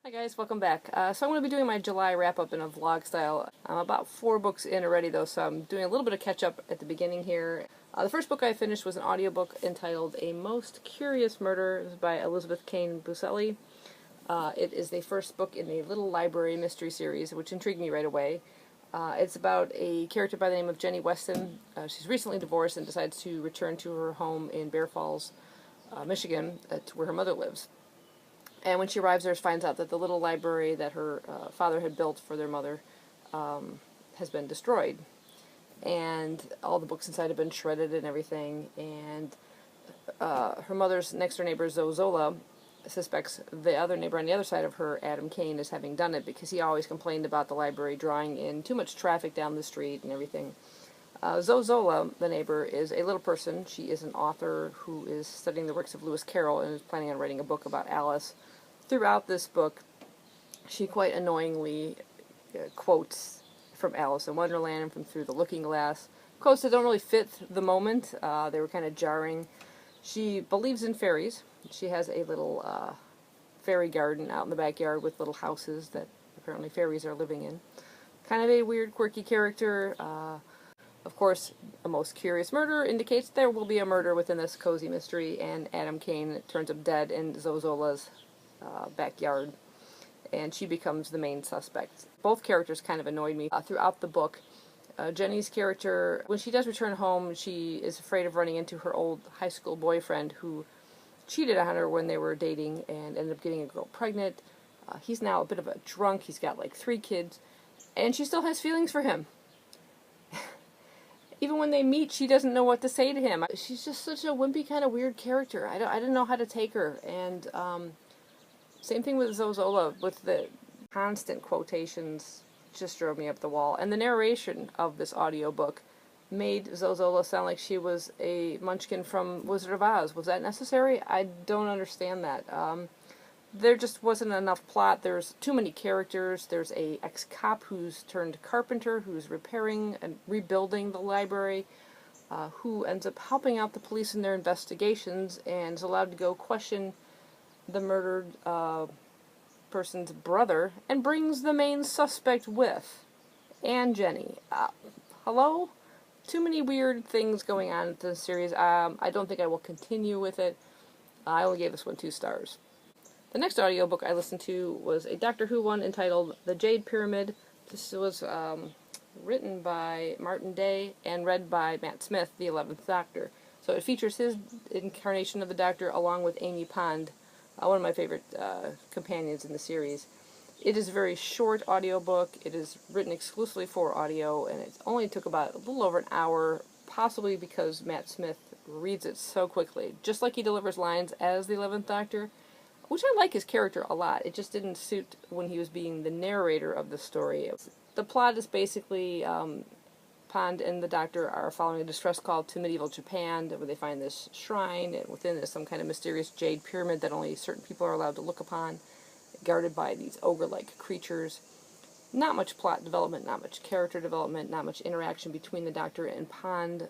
Hi guys, welcome back. So I'm going to be doing my July wrap-up in a vlog style. I'm about 4 books in already though, so I'm doing a little bit of catch-up at the beginning here. The first book I finished was an audiobook entitled A Most Curious Murder. It was by Elizabeth Kane Buscelli. It is the first book in the Little Library mystery series, which intrigued me right away. It's about a character by the name of Jenny Weston. She's recently divorced and decides to return to her home in Bear Falls, Michigan, to where her mother lives. And when she arrives there, she finds out that the little library that her father had built for their mother has been destroyed. And all the books inside have been shredded and everything. And her mother's next-door neighbor, Zola, suspects the other neighbor on the other side of her, Adam Kane, as having done it because he always complained about the library drawing in too much traffic down the street and everything. Zola, the neighbor, is a little person. She is an author who is studying the works of Lewis Carroll and is planning on writing a book about Alice. Throughout this book, she quite annoyingly quotes from Alice in Wonderland and from Through the Looking Glass. Quotes that don't really fit the moment. They were kind of jarring. She believes in fairies. She has a little fairy garden out in the backyard with little houses that apparently fairies are living in. Kind of a weird, quirky character. Of course, A Most Curious Murder indicates there will be a murder within this cozy mystery, and Adam Kane turns up dead in Zola's backyard, and she becomes the main suspect. Both characters kind of annoyed me throughout the book. Jenny's character, when she does return home, she is afraid of running into her old high school boyfriend who cheated on her when they were dating and ended up getting a girl pregnant. He's now a bit of a drunk. He's got like 3 kids, and she still has feelings for him. Even when they meet, she doesn't know what to say to him. She's just such a wimpy, kind of weird character. I didn't know how to take her. And same thing with Zola, with the constant quotations, just drove me up the wall. And the narration of this audiobook made Zola sound like she was a munchkin from Wizard of Oz. Was that necessary? I don't understand that. There just wasn't enough plot. There's too many characters. There's a ex-cop who's turned carpenter, who's repairing and rebuilding the library, who ends up helping out the police in their investigations and is allowed to go question the murdered person's brother and brings the main suspect with, and Jenny. Hello? Too many weird things going on in this series. I don't think I will continue with it. I only gave this one 2 stars. The next audiobook I listened to was a Doctor Who one entitled The Jade Pyramid. This was written by Martin Day and read by Matt Smith, the 11th Doctor. So it features his incarnation of the Doctor along with Amy Pond, one of my favorite companions in the series. It is a very short audiobook. It is written exclusively for audio, and it only took about a little over an hour, possibly because Matt Smith reads it so quickly. Just like he delivers lines as the 11th Doctor, which I like his character a lot. It just didn't suit when he was being the narrator of the story. The plot is basically Pond and the Doctor are following a distress call to medieval Japan, where they find this shrine, and within it is some kind of mysterious jade pyramid that only certain people are allowed to look upon, guarded by these ogre-like creatures. Not much plot development, not much character development, not much interaction between the Doctor and Pond.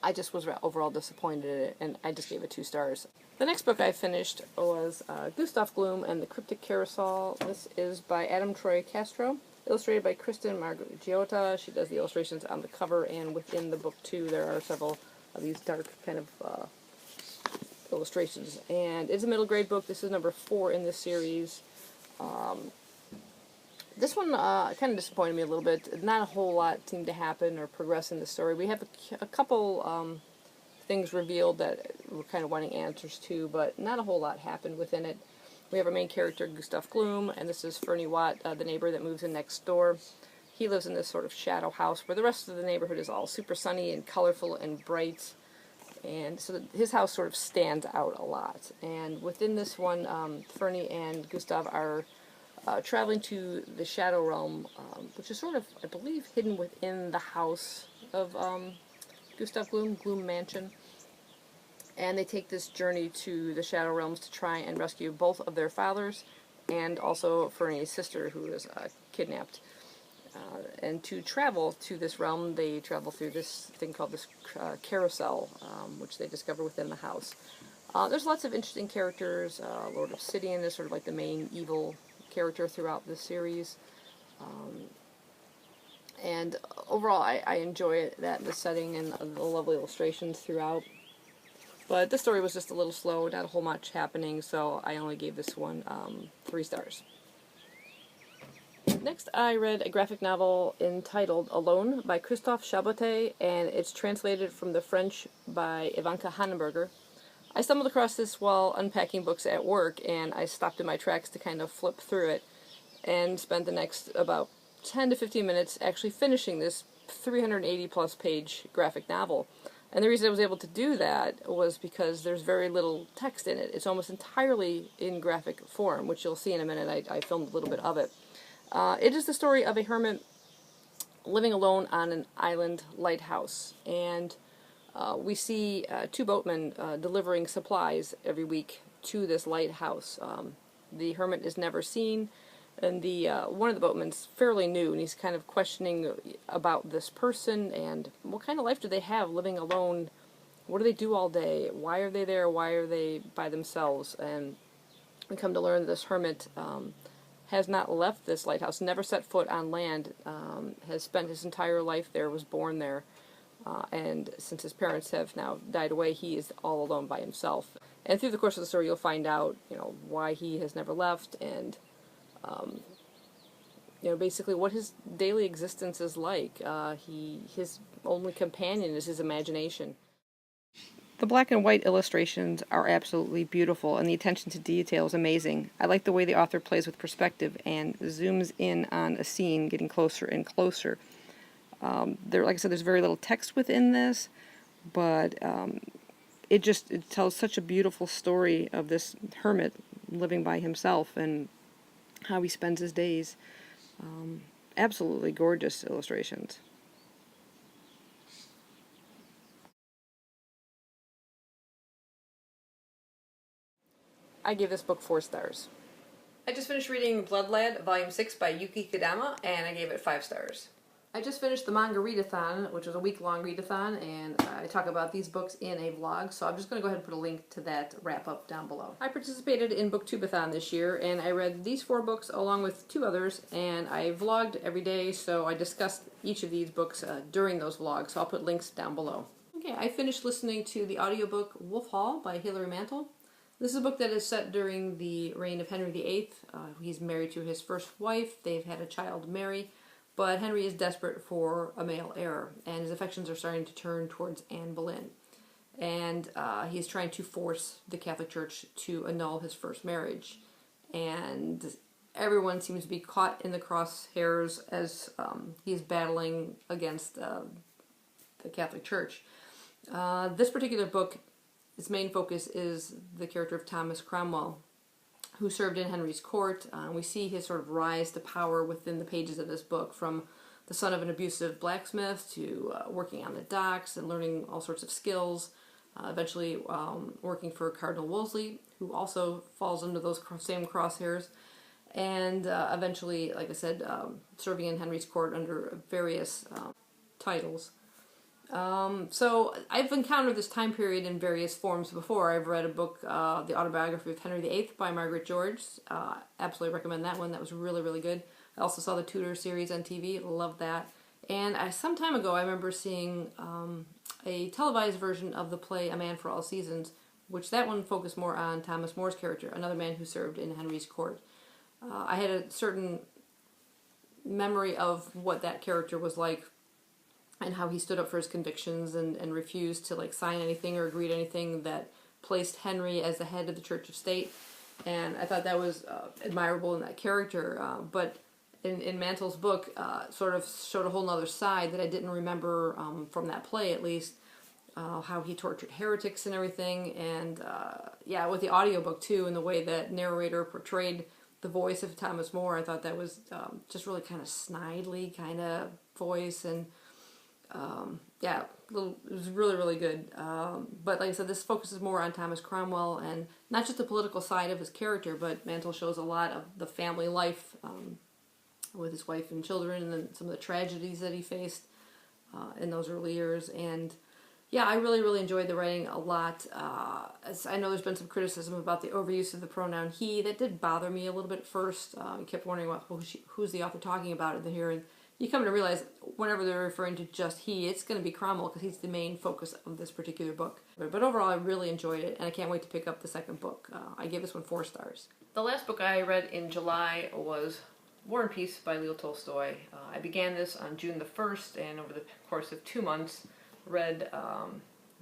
I just was overall disappointed in it, and I just gave it 2 stars. The next book I finished was Gustav Gloom and the Cryptic Carousel. This is by Adam Troy Castro, illustrated by Kristen Margiotta. She does the illustrations on the cover, and within the book too there are several of these dark kind of illustrations. And it's a middle grade book. This is number 4 in this series. This one kind of disappointed me a little bit. Not a whole lot seemed to happen or progress in the story. We have a couple things revealed that we're kind of wanting answers to, but not a whole lot happened within it. We have our main character, Gustav Gloom, and this is Fernie Watt, the neighbor that moves in next door. He lives in this sort of shadow house where the rest of the neighborhood is all super sunny and colorful and bright, and so his house sort of stands out a lot. And within this one, Fernie and Gustav are traveling to the Shadow Realm, which is sort of, I believe, hidden within the house of Gustav Gloom, Gloom Mansion. And they take this journey to the Shadow Realms to try and rescue both of their fathers and also Fernie's sister, who is kidnapped. And to travel to this realm, they travel through this thing called this carousel, which they discover within the house. There's lots of interesting characters. Lord Obsidian is sort of like the main evil character throughout the series. And overall, I enjoy that, the setting and the lovely illustrations throughout. But this story was just a little slow, not a whole much happening, so I only gave this one 3 stars. Next, I read a graphic novel entitled Alone by Christophe Chabotet, and it's translated from the French by Ivanka Hannenberger. I stumbled across this while unpacking books at work, and I stopped in my tracks to kind of flip through it, and spent the next about 10 to 15 minutes actually finishing this 380 plus page graphic novel. And the reason I was able to do that was because there's very little text in it. It's almost entirely in graphic form, which you'll see in a minute. I filmed a little bit of it. It is the story of a hermit living alone on an island lighthouse. And we see 2 boatmen delivering supplies every week to this lighthouse. The hermit is never seen, and one of the boatmen's fairly new, and he's kind of questioning about this person and what kind of life do they have living alone. What do they do all day? Why are they there? Why are they by themselves? And we come to learn that this hermit has not left this lighthouse, never set foot on land, has spent his entire life there, was born there, and since his parents have now died away, he is all alone by himself. And through the course of the story, you'll find out, why he has never left, and basically what his daily existence is like. His only companion is his imagination. The black and white illustrations are absolutely beautiful, and the attention to detail is amazing. I like the way the author plays with perspective and zooms in on a scene, getting closer and closer. Like I said, there's very little text within this, but it tells such a beautiful story of this hermit living by himself and how he spends his days. Absolutely gorgeous illustrations. I give this book 4 stars. I just finished reading Blood Lad, Volume 6 by Yuki Kodama, and I gave it 5 stars. I just finished the manga readathon, which was a week-long readathon, and I talk about these books in a vlog, so I'm just going to go ahead and put a link to that wrap-up down below. I participated in BookTubeAthon this year, and I read these 4 books along with 2 others, and I vlogged every day, so I discussed each of these books during those vlogs, so I'll put links down below. Okay, I finished listening to the audiobook Wolf Hall by Hilary Mantel. This is a book that is set during the reign of Henry VIII. He's married to his first wife. They've had a child, Mary, but Henry is desperate for a male heir, and his affections are starting to turn towards Anne Boleyn. And he's trying to force the Catholic Church to annul his first marriage. And everyone seems to be caught in the crosshairs as he's battling against the Catholic Church. This particular book, its main focus is the character of Thomas Cromwell, who served in Henry's court. We see his sort of rise to power within the pages of this book, from the son of an abusive blacksmith to working on the docks and learning all sorts of skills, eventually working for Cardinal Wolsey, who also falls under those same crosshairs, and eventually, like I said, serving in Henry's court under various titles. So I've encountered this time period in various forms before. I've read a book, The Autobiography of Henry VIII by Margaret George. Absolutely recommend that one. That was really, really good. I also saw the Tudor series on TV. Loved that. And some time ago, I remember seeing a televised version of the play A Man for All Seasons, which that one focused more on Thomas More's character, another man who served in Henry's court. I had a certain memory of what that character was like, and how he stood up for his convictions and refused to sign anything or agree to anything that placed Henry as the head of the Church of State. And I thought that was admirable in that character. But in Mantel's book, sort of showed a whole nother side that I didn't remember from that play, at least. How he tortured heretics and everything. And with the audiobook too, and the way that narrator portrayed the voice of Thomas More, I thought that was just really kind of snidely kind of voice, and it was really, really good. But like I said, this focuses more on Thomas Cromwell, and not just the political side of his character, but Mantel shows a lot of the family life with his wife and children, and then some of the tragedies that he faced in those early years. And Yeah, I really, really enjoyed the writing a lot. As I know there's been some criticism about the overuse of the pronoun he. That did bother me a little bit at first. I kept wondering, well, who's the author talking about in here? And you come to realize whenever they're referring to just he, it's going to be Cromwell because he's the main focus of this particular book. But overall, I really enjoyed it, and I can't wait to pick up the second book. I gave this one 4 stars. The last book I read in July was War and Peace by Leo Tolstoy. I began this on June the 1st, and over the course of 2 months, read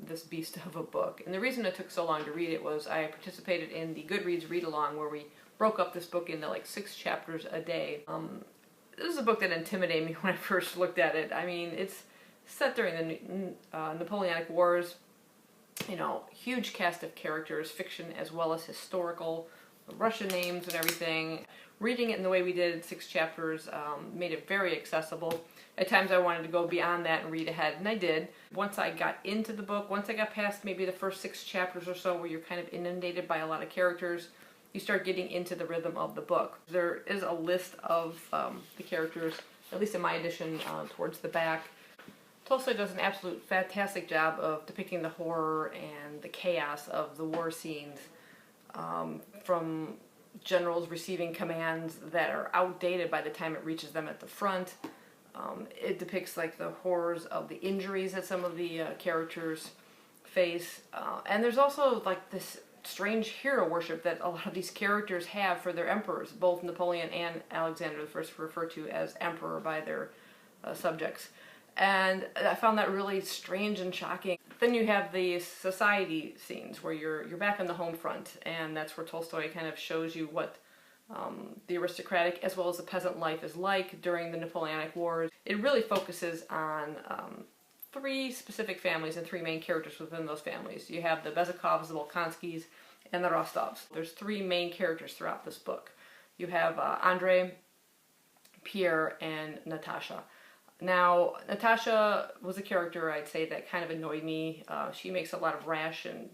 this beast of a book. And the reason it took so long to read it was I participated in the Goodreads read-along where we broke up this book into like 6 chapters a day. This is a book that intimidated me when I first looked at it. I mean, it's set during the Napoleonic Wars. You know, huge cast of characters, fiction as well as historical, Russian names and everything. Reading it in the way we did, 6 chapters, made it very accessible. At times I wanted to go beyond that and read ahead, and I did. Once I got into the book, once I got past maybe the first 6 chapters or so where you're kind of inundated by a lot of characters, you start getting into the rhythm of the book. There is a list of the characters, at least in my edition, towards the back. Tolstoy does an absolute fantastic job of depicting the horror and the chaos of the war scenes, from generals receiving commands that are outdated by the time it reaches them at the front. It depicts like the horrors of the injuries that some of the characters face, and there's also like this strange hero worship that a lot of these characters have for their emperors. Both Napoleon and Alexander I refer to as emperor by their subjects, and I found that really strange and shocking. Then you have the society scenes where you're back on the home front, and that's where Tolstoy kind of shows you what the aristocratic as well as the peasant life is like during the Napoleonic Wars. It really focuses on 3 specific families and 3 main characters within those families. You have the Bezukovs, the Bolkonskis, and the Rostovs. There's 3 main characters throughout this book. You have Andrei, Pierre, and Natasha. Now, Natasha was a character, I'd say, that kind of annoyed me. She makes a lot of rash and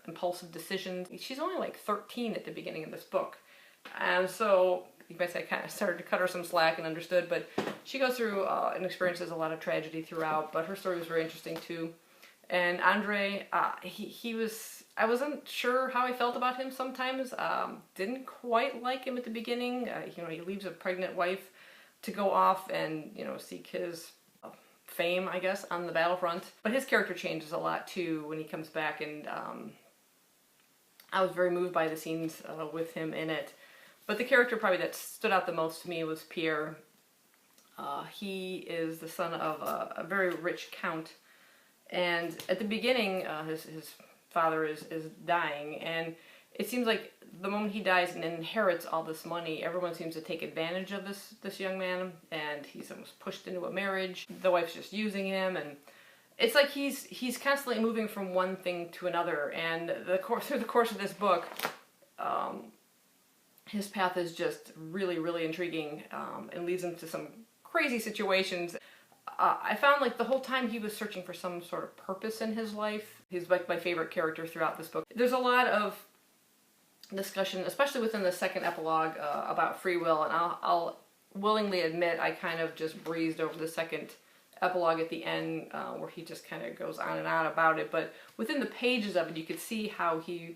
impulsive decisions. She's only like 13 at the beginning of this book. And so, you might say I kind of started to cut her some slack and understood, but she goes through and experiences a lot of tragedy throughout, but her story was very interesting too. And Andrei, I wasn't sure how I felt about him sometimes. Didn't quite like him at the beginning. He leaves a pregnant wife to go off and, seek his fame, I guess, on the battlefront. But his character changes a lot too when he comes back, and I was very moved by the scenes with him in it. But the character probably that stood out the most to me was Pierre. He is the son of a very rich count, and at the beginning his father is dying, and it seems like the moment he dies and inherits all this money, everyone seems to take advantage of this young man, and he's almost pushed into a marriage. The wife's just using him, and it's like he's constantly moving from one thing to another, and through the course of this book, his path is just really, really intriguing, and leads him to some crazy situations. I found like the whole time he was searching for some sort of purpose in his life. He's like my favorite character throughout this book. There's a lot of discussion, especially within the second epilogue, about free will, and I'll willingly admit I kind of just breezed over the second epilogue at the end, where he just kind of goes on and on about it. But within the pages of it, you could see how he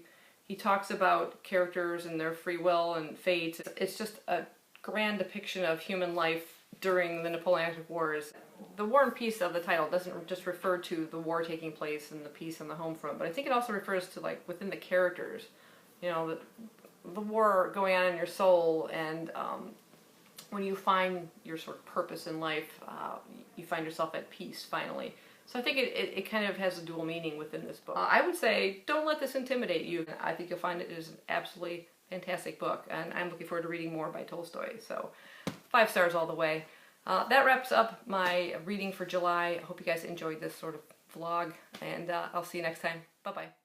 talks about characters and their free will and fate. It's just a grand depiction of human life during the Napoleonic Wars. The War and Peace of the title doesn't just refer to the war taking place and the peace on the home front, but I think it also refers to like within the characters, the war going on in your soul, and when you find your sort of purpose in life, you find yourself at peace finally. So I think it kind of has a dual meaning within this book. I would say don't let this intimidate you. I think you'll find it is an absolutely fantastic book, and I'm looking forward to reading more by Tolstoy. So 5 stars all the way. That wraps up my reading for July. I hope you guys enjoyed this sort of vlog, and I'll see you next time. Bye-bye.